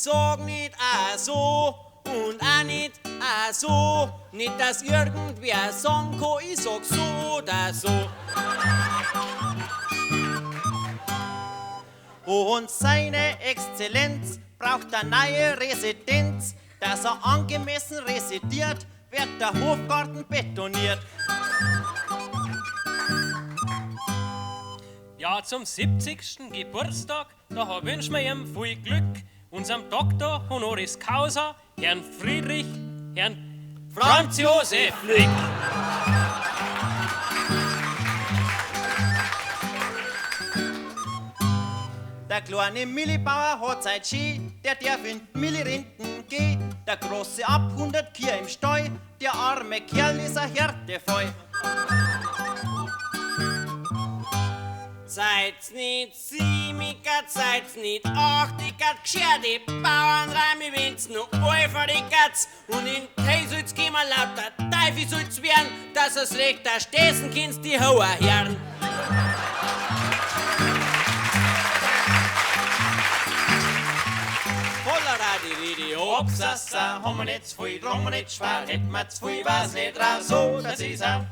sag nicht so und auch nicht so. Nicht, dass irgendwer sagen kann, ich sag so oder so. Und seine Exzellenz braucht eine neue Residenz, dass er angemessen residiert, wird der Hofgarten betoniert. Ja, zum 70. Geburtstag, da wünschen wir ihm viel Glück. Unserem Doktor Honoris Causa, Herrn Friedrich, Herrn Franz Josef Flick. Der kleine Millibauer hat sein Ski, der darf in die Millirenten gehen. Der große ab 100 Kier im Stall, der arme Kerl ist ein Härtefall. Seid's nicht siebigert, seid's nicht achtigert, geschert die Bauernreime, wenn's nur eiferigert's. Und in Tee soll's gehen wir lauter Teufel soll's werden, dass es recht erstessen kannst, die hoher Herren. Holleradi, Hopsassa, haben wir nicht zu viel, drum wir nicht schwer, hätten wir zu viel, was nicht raus, so, das ist er.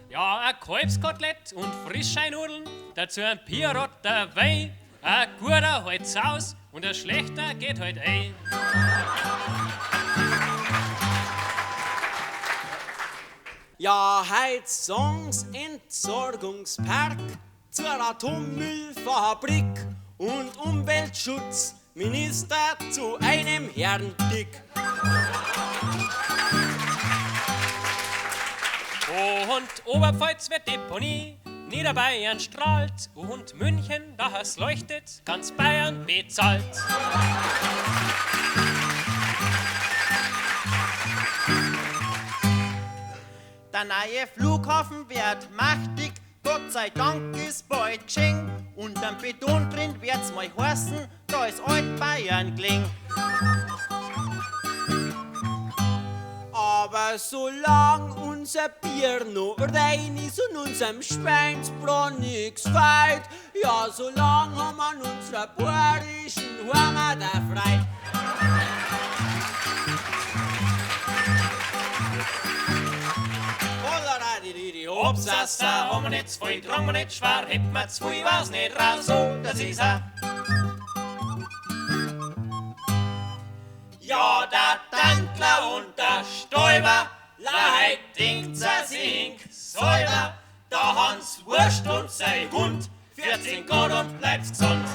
Ja, ein Kalbskotelett und Frischscheinnudeln, dazu ein Pierrotter Wein, ein guter halt's aus und ein schlechter geht halt ein. Ja, heut Songs Entsorgungspark zur Atommüllfabrik und Umweltschutzminister zu einem Herrn Dick. Und Oberpfalz wird Deponie, Niederbayern strahlt und München, da es leuchtet, ganz Bayern bezahlt. Der neue Flughafen wird mächtig, Gott sei Dank ist bald geschenkt. Und am Beton drin wird's mal heißen, da ist Alt-Bayern kling. Aber solang unser Bier noch rein ist und unserem Schweinsbraten nix fehlt, ja, solang haben wir an unserer bayerischen Heimat erfreut. Hopsassa, haben wir nicht zu viel, drum wir nicht schwer, hätten wir zu viel, was nicht raus, so, das ist er. Ja, der Dankler und der Stäuber, Leid denkt er sich säuber, da Hans Wurst und sein Hund, 14 Grad und bleibt's gesund.